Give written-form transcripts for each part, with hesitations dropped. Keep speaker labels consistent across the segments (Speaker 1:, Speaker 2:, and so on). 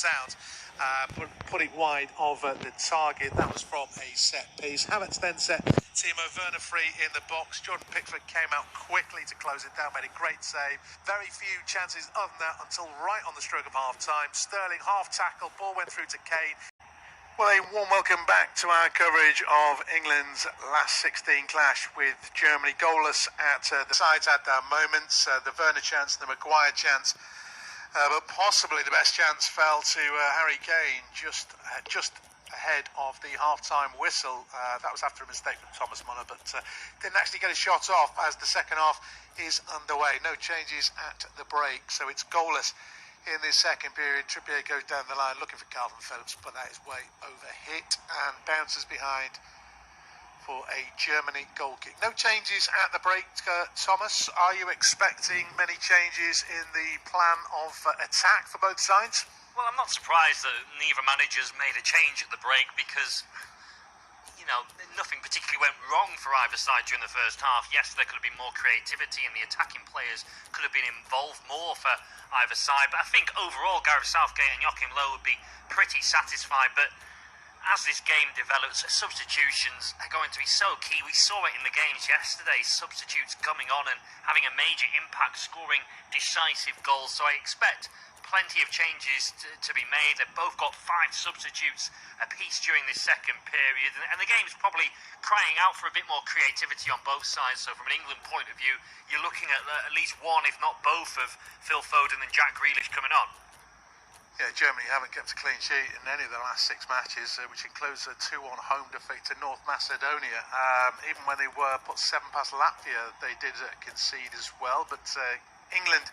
Speaker 1: out, put it wide of the target. That was from a set piece. Havertz then set Timo Werner free in the box. Jordan Pickford came out quickly to close it down, made a great save. Very few chances other than that until right on the stroke of half-time. Sterling half tackle, ball went through to Kane. Well, a warm welcome back to our coverage of England's last 16 clash with Germany. Goalless at the sides had their moments, the Werner chance, the Maguire chance, but possibly the best chance fell to Harry Kane just ahead of the half-time whistle. That was after a mistake from Thomas Muller, but didn't actually get a shot off as the second half is underway. No changes at the break, so it's goalless in this second period. Trippier goes down the line looking for Calvin Phillips, but that is way over hit and bounces behind for a Germany goal kick. No changes at the break, Thomas. Are you expecting many changes in the plan of attack for both sides?
Speaker 2: Well, I'm not surprised that neither managers made a change at the break because, you know, nothing particularly went wrong for either side during the first half. Yes, there could have been more creativity and the attacking players could have been involved more for either side. But I think overall Gareth Southgate and Joachim Low would be pretty satisfied. But as this game develops, substitutions are going to be so key. We saw it in the games yesterday, substitutes coming on and having a major impact, scoring decisive goals. So I expect plenty of changes to be made. They've both got 5 substitutes apiece during this second period, and the game's probably crying out for a bit more creativity on both sides. So from an England point of view, you're looking at least one, if not both, of Phil Foden and Jack Grealish coming on.
Speaker 1: Yeah, Germany haven't kept a clean sheet in any of the last 6 matches, which includes a 2-1 home defeat to North Macedonia. Even when they were put 7 past Latvia, they did concede as well, but England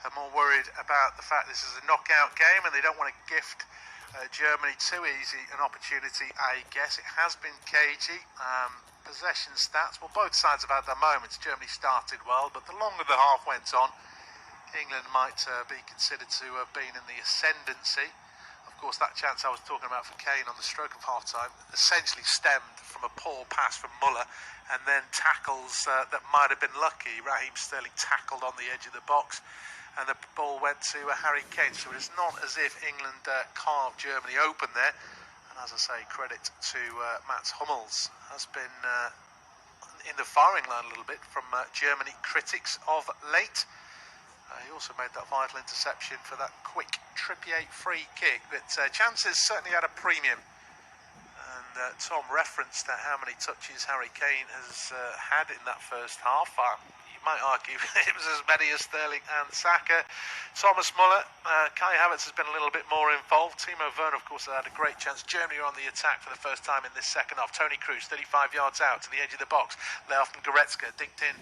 Speaker 1: are more worried about the fact this is a knockout game and they don't want to gift Germany too easy an opportunity. I guess it has been cagey. Possession stats, well, both sides have had their moments. Germany started well, but the longer the half went on, England might be considered to have been in the ascendancy. Of course, that chance I was talking about for Kane on the stroke of half-time essentially stemmed from a poor pass from Muller and then tackles that might have been lucky. Raheem Sterling tackled on the edge of the box and the ball went to Harry Kane. So it's not as if England carved Germany open there. And as I say, credit to Mats Hummels, has been in the firing line a little bit from Germany critics of late. He also made that vital interception for that quick Trippier free kick. But chances certainly had a premium. And Tom referenced how many touches Harry Kane has had in that first half. Might argue it was as many as Sterling and Saka. Thomas Muller, Kai Havertz has been a little bit more involved. Timo Werner, of course, had a great chance. Germany are on the attack for the first time in this second half. Tony Kroos, 35 yards out to the edge of the box. Layoff from Goretzka, dinked in,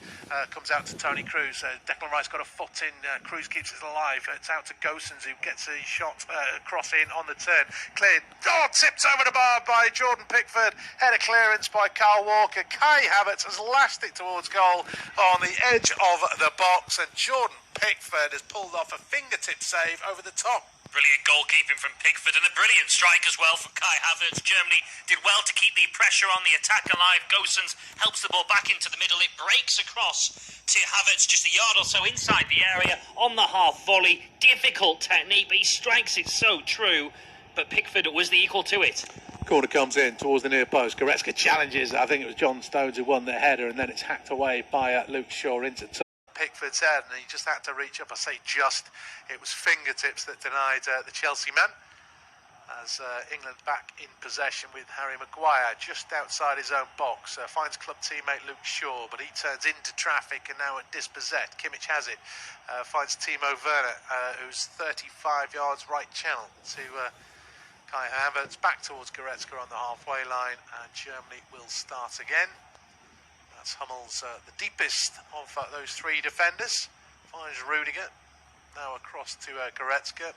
Speaker 1: comes out to Tony Kroos. Declan Rice got a foot in. Kroos keeps it alive. It's out to Gosens, who gets a shot cross in on the turn. Cleared. Oh, tipped over the bar by Jordan Pickford. Header clearance by Kyle Walker. Kai Havertz has lashed it towards goal on the edge of the box, and Jordan Pickford has pulled off a fingertip save over the top.
Speaker 2: Brilliant goalkeeping from Pickford and a brilliant strike as well from Kai Havertz. Germany did well to keep the pressure on the attack alive. Gosens helps the ball back into the middle. It breaks across to Havertz just a yard or so inside the area on the half volley. Difficult technique, but he strikes it so true. But Pickford was the equal to it.
Speaker 1: Corner comes in towards the near post. Goretzka challenges. I think it was John Stones who won the header, and then it's hacked away by Luke Shaw into Pickford's head, and he just had to reach up. I say just. It was fingertips that denied the Chelsea men. As England back in possession with Harry Maguire just outside his own box. Finds club teammate Luke Shaw, but he turns into traffic and now at dispossessed. Kimmich has it. Finds Timo Werner, who's 35 yards right channel to Kai Havertz, back towards Goretzka on the halfway line, and Germany will start again. That's Hummels, the deepest of those 3 defenders. Finds Rudiger, now across to Goretzka.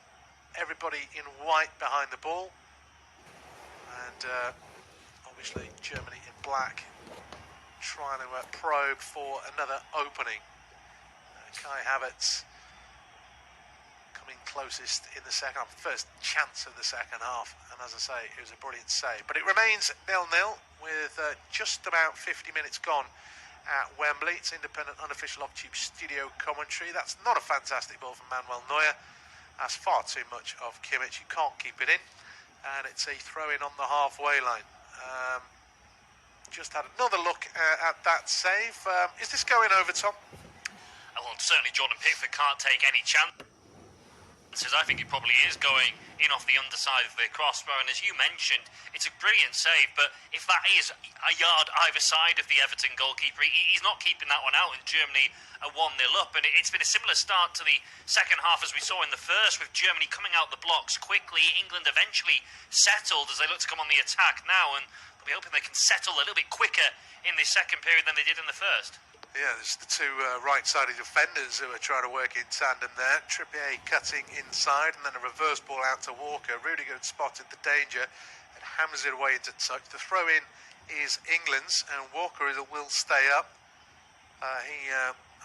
Speaker 1: Everybody in white behind the ball, and obviously Germany in black, trying to probe for another opening. Kai Havertz coming closest in the second half, first chance of the second half, and as I say, it was a brilliant save. But it remains 0-0 with just about 50 minutes gone at Wembley. It's independent, unofficial off-tube studio commentary. That's not a fantastic ball from Manuel Neuer. That's far too much of Kimmich. You can't keep it in, and it's a throw-in on the halfway line. Just had another look at that save. Is this going over, Tom?
Speaker 2: Well, certainly Jordan Pickford can't take any chances. I think it probably is going in off the underside of the crossbar, and as you mentioned, it's a brilliant save, but if that is a yard either side of the Everton goalkeeper, he's not keeping that one out, and Germany are 1-0 up, and it's been a similar start to the second half as we saw in the first, with Germany coming out the blocks quickly. England eventually settled as they look to come on the attack now, and they'll be hoping they can settle a little bit quicker in this second period than they did in the first.
Speaker 1: Yeah, there's the two right-sided defenders who are trying to work in tandem there. Trippier cutting inside, and then a reverse ball out to Walker. Rudiger had spotted the danger and hammers it away into touch. The throw-in is England's, and Walker will stay up. He,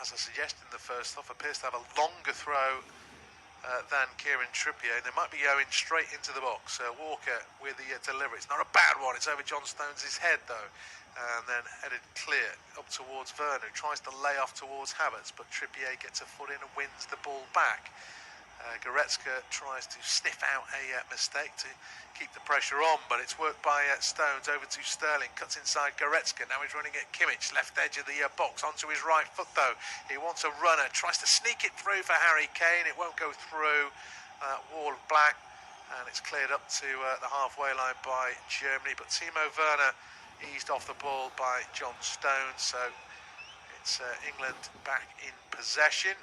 Speaker 1: as I suggested in the first half, appears to have a longer throw than Kieran Trippier, and they might be going straight into the box. Walker with the delivery. It's not a bad one. It's over John Stones' head, though. And then headed clear up towards Werner, who tries to lay off towards Havertz, but Trippier gets a foot in and wins the ball back. Goretzka tries to sniff out a mistake to keep the pressure on, but it's worked by Stones over to Sterling, cuts inside Goretzka. Now he's running at Kimmich, left edge of the box, onto his right foot though. He wants a runner, tries to sneak it through for Harry Kane. It won't go through wall of black, and it's cleared up to the halfway line by Germany, but Timo Werner eased off the ball by John Stones, so it's England back in possession.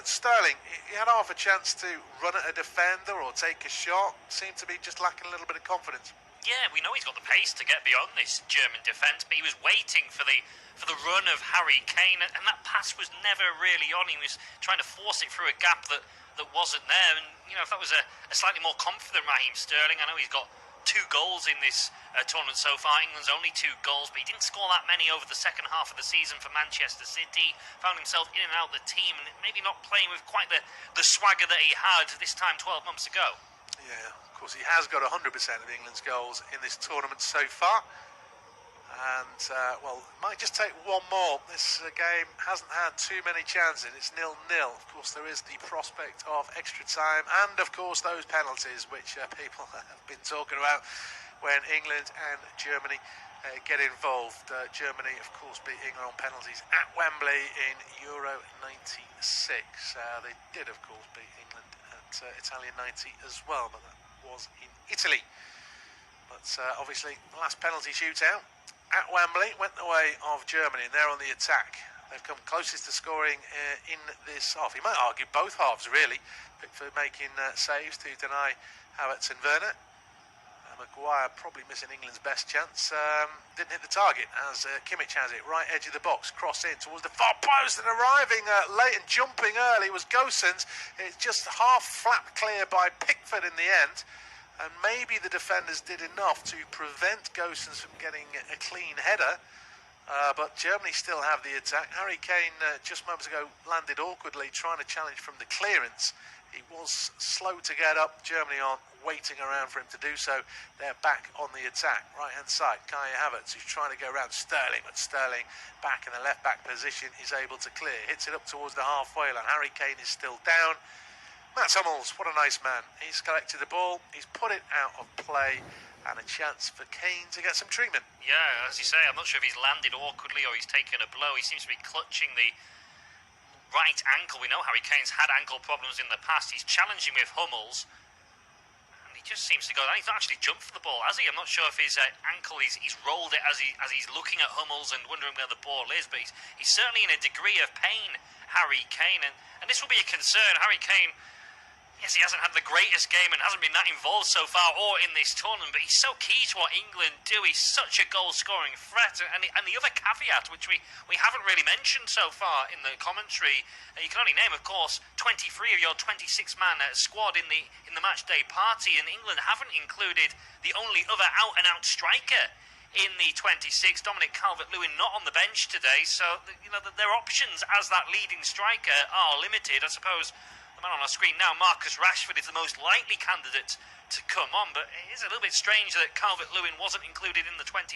Speaker 1: Sterling, he had half a chance to run at a defender or take a shot, seemed to be just lacking a little bit of confidence.
Speaker 2: Yeah, we know he's got the pace to get beyond this German defence, but he was waiting for the run of Harry Kane, and that pass was never really on. He was trying to force it through a gap that wasn't there, and you know, if that was a slightly more confident Raheem Sterling, I know he's got 2 goals in this tournament so far. England's only 2 goals, but he didn't score that many over the second half of the season for Manchester City. Found himself in and out of the team, and maybe not playing with quite the swagger that he had this time 12 months ago.
Speaker 1: Yeah, of course, he has got 100% of England's goals in this tournament so far. And, well, it might just take one more. This game hasn't had too many chances. It's 0-0. Of course, there is the prospect of extra time and, of course, those penalties, which people have been talking about when England and Germany get involved. Germany, of course, beat England on penalties at Wembley in Euro 96. They did, of course, beat England at Italian 90 as well, but that was in Italy. But obviously, the last penalty shootout at Wembley went the way of Germany, and they're on the attack. They've come closest to scoring in this half. You might argue both halves, really. Pickford making saves to deny Havertz and Werner. Maguire probably missing England's best chance. Didn't hit the target as Kimmich has it. Right edge of the box, cross in towards the far post, and arriving late and jumping early was Gosens. It's just half flapped clear by Pickford in the end. And maybe the defenders did enough to prevent Gosens from getting a clean header. But Germany still have the attack. Harry Kane just moments ago landed awkwardly trying to challenge from the clearance. He was slow to get up. Germany aren't waiting around for him to do so. They're back on the attack. Right-hand side, Kai Havertz, who's trying to go around Sterling, but Sterling back in the left-back position is able to clear. Hits it up towards the halfway line. Harry Kane is still down. Mats Hummels, what a nice man. He's collected the ball, he's put it out of play, and a chance for Kane to get some treatment.
Speaker 2: Yeah, as you say, I'm not sure if he's landed awkwardly or he's taken a blow. He seems to be clutching the right ankle. We know Harry Kane's had ankle problems in the past. He's challenging with Hummels, and he just seems to go down. He's not actually jumped for the ball, has he? I'm not sure if his ankle, he's rolled it as he's looking at Hummels and wondering where the ball is, but he's certainly in a degree of pain, Harry Kane, and this will be a concern. Harry Kane, yes, he hasn't had the greatest game and hasn't been that involved so far or in this tournament, but he's so key to what England do. He's such a goal-scoring threat. And the other caveat, which we haven't really mentioned so far in the commentary, you can only name, of course, 23 of your 26-man squad in the match-day party, and England haven't included the only other out-and-out striker in the 26, Dominic Calvert-Lewin, not on the bench today, so you know their options as that leading striker are limited. I suppose the man on our screen now, Marcus Rashford, is the most likely candidate to come on, but it is a little bit strange that Calvert-Lewin wasn't included in the 23.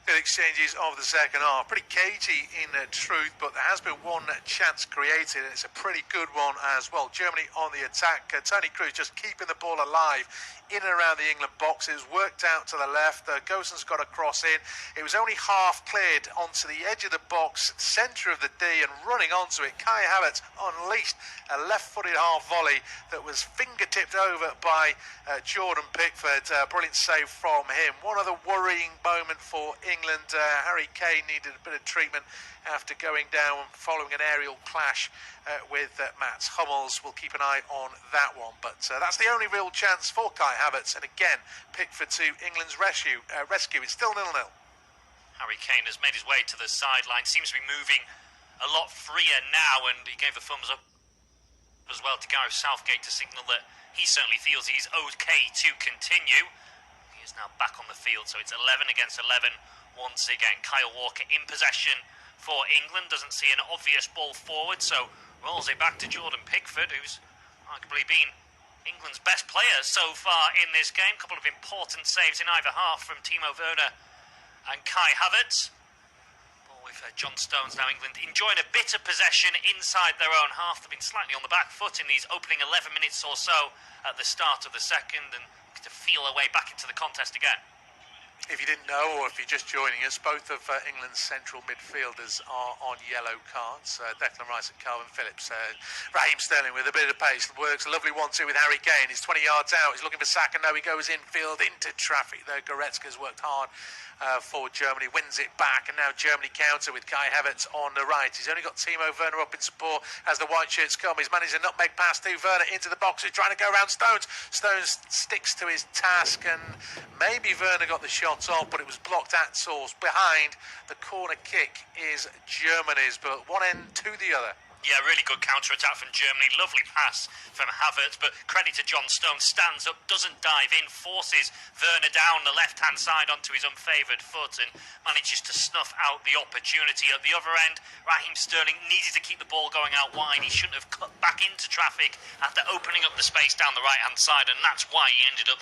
Speaker 1: Good exchanges of the second half. Pretty cagey in truth, but there has been one chance created, and it's a pretty good one as well. Germany on the attack. Tony Kroos just keeping the ball alive in and around the England boxes. Worked out to the left. Gosens got a cross in. It was only half cleared onto the edge of the box, centre of the D, and running onto it, Kai Havertz unleashed a left-footed half volley that was finger-tipped over by Jordan Pickford. Brilliant save from him. One other worrying moment for England. Harry Kane needed a bit of treatment after going down following an aerial clash with Mats Hummels. We'll keep an eye on that one, but that's the only real chance for Kai Havertz, and again Pickford to England's rescue. It's still 0-0.
Speaker 2: Harry Kane has made his way to the sideline, seems to be moving a lot freer now, and he gave a thumbs up as well to Gareth Southgate to signal that he certainly feels he's okay to continue. He is now back on the field, so it's 11 against 11 once again. Kyle Walker in possession for England, doesn't see an obvious ball forward, so rolls it back to Jordan Pickford, who's arguably been England's best player so far in this game. A couple of important saves in either half from Timo Werner and Kai Havertz. Ball with John Stones now. England enjoying a bit of possession inside their own half. They've been slightly on the back foot in these opening 11 minutes or so at the start of the second, and to feel their way back into the contest again.
Speaker 1: If you didn't know, or if you're just joining us, both of England's central midfielders are on yellow cards. Declan Rice and Calvin Phillips. Raheem Sterling with a bit of pace works a lovely 1-2 with Harry Kane. He's 20 yards out. He's looking for Saka. No, he goes infield into traffic though. Goretzka's worked hard for Germany, wins it back, and now Germany counter with Kai Havertz on the right. He's only got Timo Werner up in support as the white shirts come. He's managed a nutmeg pass to Werner into the box. He's trying to go around Stones. Stones sticks to his task, and maybe Werner got the shot off, but it was blocked at source. Behind, the corner kick is Germany's, but one end to the other.
Speaker 2: Yeah, really good counter-attack from Germany. Lovely pass from Havertz, but credit to John Stones. Stands up, doesn't dive in, forces Werner down the left-hand side onto his unfavoured foot and manages to snuff out the opportunity. At the other end, Raheem Sterling needed to keep the ball going out wide. He shouldn't have cut back into traffic after opening up the space down the right-hand side, and that's why he ended up